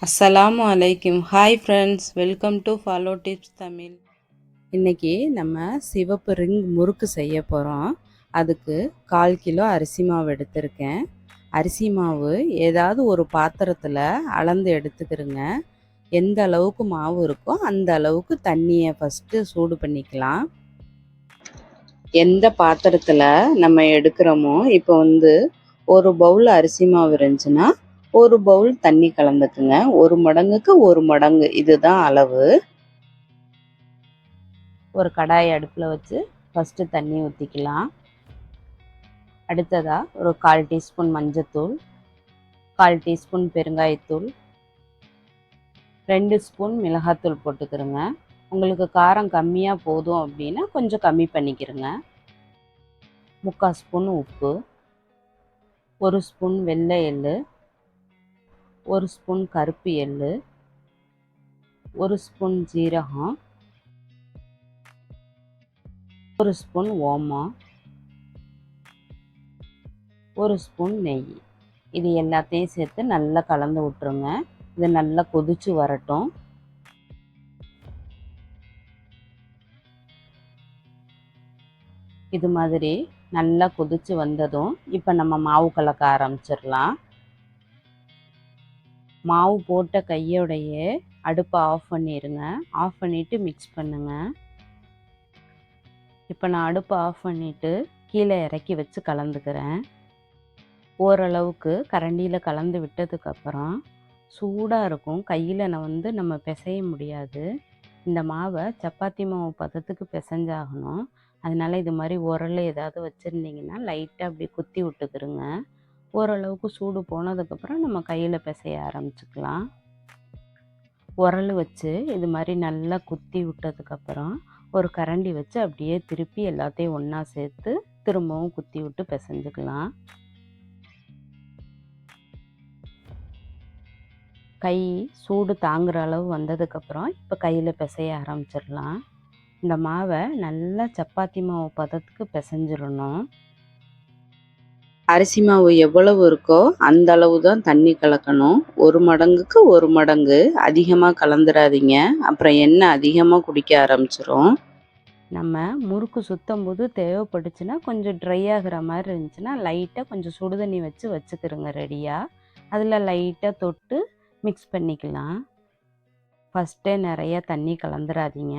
அஸ்ஸலாமு அலைக்கும். Hi friends, welcome to follow tips Tamil. இன்றைக்கி நம்ம சிவப்பு ரிங் முறுக்கு செய்ய போகிறோம். அதுக்கு 1/4 கிலோ அரிசி மாவு எடுத்திருக்கேன். அரிசி மாவு ஏதாவது ஒரு பாத்திரத்தில் அளந்து எடுத்துக்கிறங்க. எந்த அளவுக்கு மாவு இருக்கோ அந்த அளவுக்கு தண்ணியை ஃபஸ்ட்டு சூடு பண்ணிக்கலாம். எந்த பாத்திரத்தில் நம்ம எடுக்கிறோமோ, இப்போ ஒரு பவுல் அரிசி மாவு இருந்துச்சுன்னா 1 பவுல் தண்ணி கலந்துக்குங்க. 1 மடங்குக்கு 1 மடங்கு, இதுதான் அளவு. ஒரு கடாய் அடுப்பில் வச்சு ஃபஸ்ட்டு தண்ணி ஊற்றிக்கலாம். அடுத்ததாக ஒரு 1/4 டீஸ்பூன் மஞ்சத்தூள், 1/4 டீஸ்பூன் பெருங்காயத்தூள், 2 ஸ்பூன் மிளகாத்தூள் போட்டுக்கிறோங்க. உங்களுக்கு காரம் கம்மியாக போதும் அப்படின்னா கொஞ்சம் கம்மி பண்ணிக்கிறங்க. 3/4 ஸ்பூன் உப்பு, 1 ஸ்பூன் வெள்ளை எள்ளு, 1 ஸ்பூன் கருப்பு எள்ளு, 1 ஸ்பூன் ஜீரகம், 1 ஸ்பூன் ஓமம், 1 ஸ்பூன் நெய். இது எல்லாத்தையும் சேர்த்து நல்லா கலந்து விட்டுருங்க. இது நல்லா கொதிச்சு வரட்டும். இது மாதிரி நல்லா கொதிச்சு வந்ததும் இப்போ நம்ம மாவு கலக்க ஆரம்பிச்சிடலாம். மாவு போட்ட கையோடையே அடுப்பை ஆஃப் பண்ணிடுங்க. ஆஃப் பண்ணிவிட்டு மிக்ஸ் பண்ணுங்க. இப்போ நான் அடுப்பை ஆஃப் பண்ணிவிட்டு கீழே இறக்கி வச்சு கலந்துக்கிறேன். ஓரளவுக்கு கரண்டியில் கலந்து விட்டதுக்கப்புறம் சூடாக இருக்கும், கையில் நம்ம பிசைய முடியாது. இந்த மாவை சப்பாத்தி மாவு பதத்துக்கு பிசைஞ்சாகணும். அதனால் இது மாதிரி உரல் ஏதாவது வச்சுருந்தீங்கன்னா லைட்டாக அப்படி குத்தி விட்டுக்கிறோங்க. ஓரளவுக்கு சூடு போனதுக்கப்புறம் நம்ம கையில் பிசைய ஆரம்பிச்சுக்கலாம். உரல் வச்சு இது மாதிரி நல்லா குத்தி விட்டதுக்கப்புறம் ஒரு கரண்டி வச்சு அப்படியே திருப்பி எல்லாத்தையும் ஒன்றா சேர்த்து திரும்பவும் குத்தி விட்டு பிசைஞ்சுக்கலாம். கை சூடு தாங்குகிற அளவு வந்ததுக்கப்புறம் இப்போ கையில் பிசைய ஆரம்பிச்சிடலாம். இந்த மாவை நல்லா சப்பாத்தி மாவு பதத்துக்கு பிசைஞ்சிடணும். அரிசி மாவு எவ்வளவு இருக்கோ அந்த அளவு தான் தண்ணி கலக்கணும். 1 மடங்குக்கு 1 மடங்கு, அதிகமாக கலந்துடாதீங்க, அப்புறம் எண்ணெய் அதிகமாக குடிக்க ஆரம்பிச்சிரும். நம்ம முறுக்கு சுத்தம் போது தேவைப்பட்டுச்சுன்னா கொஞ்சம் ட்ரை ஆகிற மாதிரி இருந்துச்சுன்னா லைட்டாக கொஞ்சம் சுடு தண்ணி வச்சு வச்சுக்கிறோங்க ரெடியாக. அதில் லைட்டாக தொட்டு மிக்ஸ் பண்ணிக்கலாம். ஃபஸ்ட்டே நிறையா தண்ணி கலந்துடாதீங்க.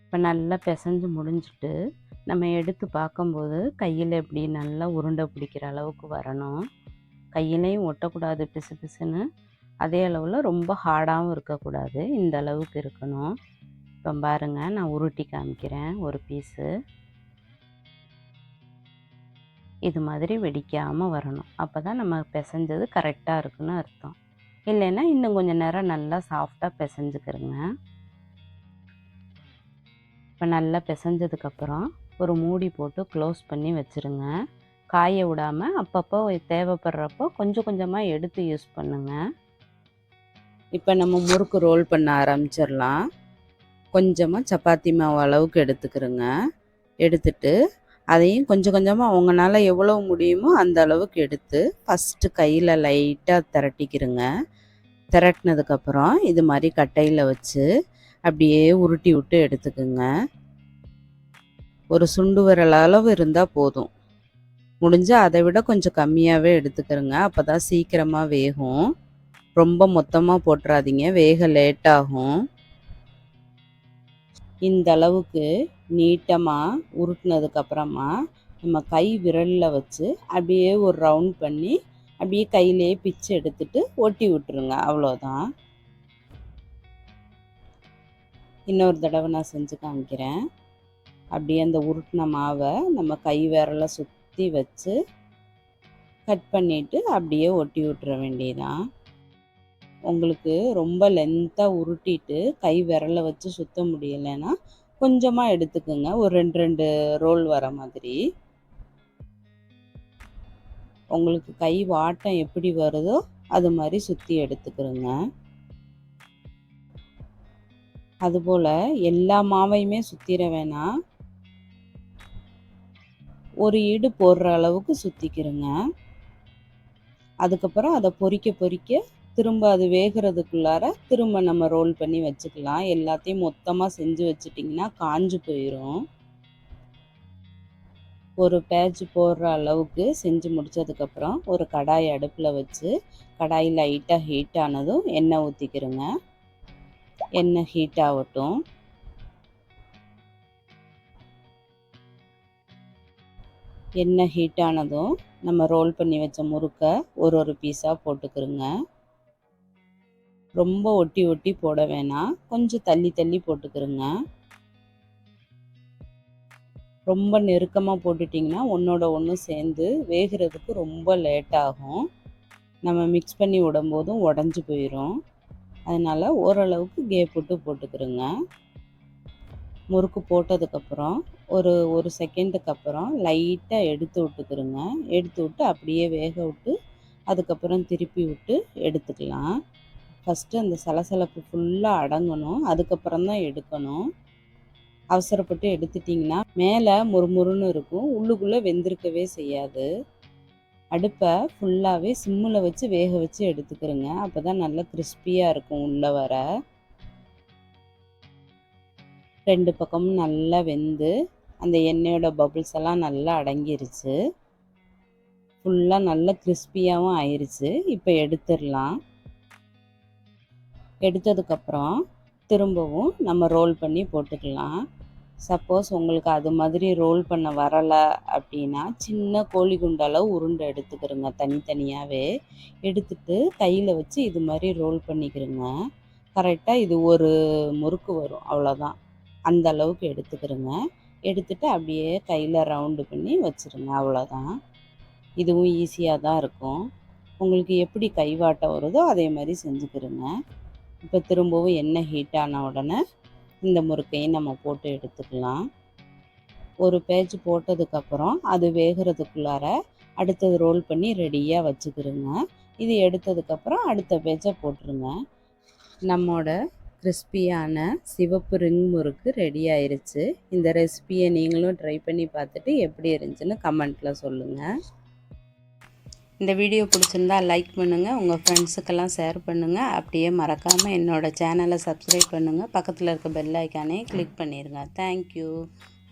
இப்போ நல்லா பிசைஞ்சு முடிஞ்சிட்டு நம்ம எடுத்து பார்க்கும்போது கையில் எப்படி நல்லா உருண்டை பிடிக்கிற அளவுக்கு வரணும். கையிலையும் ஒட்டக்கூடாது பிசு பிசுன்னு, அதே அளவில் ரொம்ப ஹார்டாகவும் இருக்கக்கூடாது, இந்த அளவுக்கு இருக்கணும். இப்போ பாருங்கள், நான் உருட்டி காமிக்கிறேன். ஒரு பீஸு இது மாதிரி வெடிக்காமல் வரணும். அப்போ தான் நம்ம பிசைஞ்சது கரெக்டாக இருக்குன்னு அர்த்தம். இல்லைன்னா இன்னும் கொஞ்சம் நேரம் நல்லா சாஃப்டாக பிசைஞ்சுக்கிறங்க. இப்போ நல்லா பிசைஞ்சதுக்கப்புறம் ஒரு மூடி போட்டு க்ளோஸ் பண்ணி வச்சுருங்க. காய விடாமல் அப்பப்போ தேவைப்படுறப்போ கொஞ்சம் கொஞ்சமாக எடுத்து யூஸ் பண்ணுங்கள். இப்போ நம்ம முறுக்கு ரோல் பண்ண ஆரம்பிச்சிடலாம். கொஞ்சமாக சப்பாத்தி மாவு அளவுக்கு எடுத்துக்கிறோங்க. எடுத்துட்டு அதையும் கொஞ்சம் கொஞ்சமாக உங்களால் எவ்வளோ முடியுமோ அந்த அளவுக்கு எடுத்து ஃபஸ்ட்டு கையில் லைட்டாக திரட்டிக்கிறோங்க. திரட்டினதுக்கப்புறம் இது மாதிரி கட்டையில் வச்சு அப்படியே உருட்டி விட்டு எடுத்துக்குங்க. ஒரு சுண்டு விரல் அளவு இருந்தால் போதும். முடிஞ்சால் அதை விட கொஞ்சம் கம்மியாகவே எடுத்துக்கிறோங்க. அப்போ தான் சீக்கிரமாக வேகும். ரொம்ப மொத்தமாக போட்டுறாதீங்க, வேக லேட்டாகும். இந்த அளவுக்கு நீட்டமாக உருட்டினதுக்கப்புறமா நம்ம கை விரலில் வச்சு அப்படியே ஒரு ரவுண்ட் பண்ணி அப்படியே கையிலே பிச்சு எடுத்துட்டு ஒட்டி விட்டுருங்க. அவ்வளோதான். இன்னொரு தடவை நான் செஞ்சு காமிக்கிறேன். அப்படியே அந்த உருட்டின மாவை நம்ம கை விரலை சுற்றி வச்சு கட் பண்ணிவிட்டு அப்படியே ஒட்டி விட்டுற வேண்டியதான். உங்களுக்கு ரொம்ப லென்த்தாக உருட்டிட்டு கை விரலை வச்சு சுற்ற முடியலைன்னா கொஞ்சமாக எடுத்துக்கோங்க, ஒரு 2 ரோல் வர மாதிரி. உங்களுக்கு கை வாட்டம் எப்படி வருதோ அது மாதிரி சுற்றி எடுத்துக்கிறோங்க. அதுபோல் எல்லா மாவையுமே சுற்றிட வேணாம், ஒரு ஈடு போடுற அளவுக்கு சுற்றிக்கிறோங்க. அதுக்கப்புறம் அதை பொரிக்க திரும்ப அது வேகிறதுக்குள்ளார திரும்ப நம்ம ரோல் பண்ணி வச்சுக்கலாம். எல்லாத்தையும் மொத்தமாக செஞ்சு வச்சிட்டிங்கன்னா காஞ்சு போயிடும். ஒரு பேட்ச் போடுற அளவுக்கு செஞ்சு முடித்ததுக்கப்புறம் ஒரு கடாய் அடுப்பில் வச்சு கடாய் லைட்டாக ஹீட் ஆனதும் எண்ணெய் ஊற்றிக்கிறோங்க. எண்ணெய் ஹீட் ஆகட்டும். எண்ணெய் ஹீட் ஆனதும் நம்ம ரோல் பண்ணி வச்ச முறுக்கை ஒரு பீஸாக போட்டுக்கிறோங்க. ரொம்ப ஒட்டி ஒட்டி போட வேணாம், கொஞ்சம் தள்ளி தள்ளி போட்டுக்கிறோங்க. ரொம்ப நெருக்கமாக போட்டுட்டிங்கன்னா ஒன்றோட ஒன்று சேர்ந்து வேகிறதுக்கு ரொம்ப லேட் ஆகும். நம்ம மிக்ஸ் பண்ணி விடும்போதும் உடஞ்சி போயிடும். அதனால் ஓரளவுக்கு கேப் விட்டு போட்டுக்கிறோங்க. முறுக்கு போட்டதுக்கப்புறம் ஒரு செகண்டுக்கு அப்புறம் லைட்டாக எடுத்து விட்டுக்கிறோங்க. எடுத்து விட்டு அப்படியே வேக விட்டு அதுக்கப்புறம் திருப்பி விட்டு எடுத்துக்கலாம். ஃபஸ்ட்டு அந்த சலசலப்பு ஃபுல்லாக அடங்கணும், அதுக்கப்புறம் தான் எடுக்கணும். அவசரப்பட்டு எடுத்துட்டிங்கன்னா மேலே முறுமுறுன்னு இருக்கும், உள்ளுக்குள்ளே வெந்திருக்கவே செய்யாது. அடுப்பை ஃபுல்லாகவே சிம்மில் வச்சு வேக வச்சு எடுத்துக்கிறோங்க. அப்போ தான் நல்லா கிறிஸ்பியாக இருக்கும் உள்ளே வர. 2 பக்கமும் நல்லா வெந்து அந்த எண்ணெயோட பபுள்ஸ் எல்லாம் நல்லா அடங்கிருச்சு. ஃபுல்லாக நல்லா கிறிஸ்பியாகவும் ஆயிடுச்சு. இப்போ எடுத்துடலாம். எடுத்ததுக்கப்புறம் திரும்பவும் நம்ம ரோல் பண்ணி போட்டுக்கலாம். சப்போஸ் உங்களுக்கு அது மாதிரி ரோல் பண்ண வரலை அப்படின்னா சின்ன கோழி குண்டளவு உருண்டை எடுத்துக்கிறோங்க. தனித்தனியாகவே எடுத்துட்டு கையில் வச்சு இது மாதிரி ரோல் பண்ணிக்கிறோங்க. கரெக்டாக இது ஒரு முறுக்கு வரும், அவ்வளோதான். அந்த அளவுக்கு எடுத்துக்கிறோங்க. எடுத்துட்டு அப்படியே கையில் ரவுண்டு பண்ணி வச்சுருங்க, அவ்வளோதான். இதுவும் ஈஸியாக தான் இருக்கும். உங்களுக்கு எப்படி கைவாட்டம் வருதோ அதே மாதிரி செஞ்சுக்கிறோங்க. இப்போ திரும்பவும் எண்ணெய் ஹீட் ஆன உடனே இந்த முறுக்கையும் நம்ம போட்டு எடுத்துக்கலாம். ஒரு பேட்ச் போட்டதுக்கப்புறம் அது வேகிறதுக்குள்ளார அடுத்தது ரோல் பண்ணி ரெடியாக வச்சுக்கிறோங்க. இது எடுத்ததுக்கப்புறம் அடுத்த பேட்சை போட்டுருங்க. நம்மோட கிறிஸ்பியான சிவப்பு ரிங் முறுக்கு ரெடி ஆயிருச்சு. இந்த ரெசிபியை நீங்களும் ட்ரை பண்ணி பார்த்துட்டு எப்படி இருந்துச்சுன்னு கமெண்ட்டில் சொல்லுங்கள். இந்த வீடியோ பிடிச்சிருந்தா லைக் பண்ணுங்கள், உங்கள் ஃப்ரெண்ட்ஸுக்கெல்லாம் ஷேர் பண்ணுங்கள். அப்படியே மறக்காமல் என்னோடய சேனலை சப்ஸ்கிரைப் பண்ணுங்கள். பக்கத்தில் இருக்க பெல் ஐக்கானே கிளிக் பண்ணிடுங்க. தேங்க்யூ.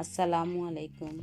அஸ்ஸலாமு அலைக்கும்.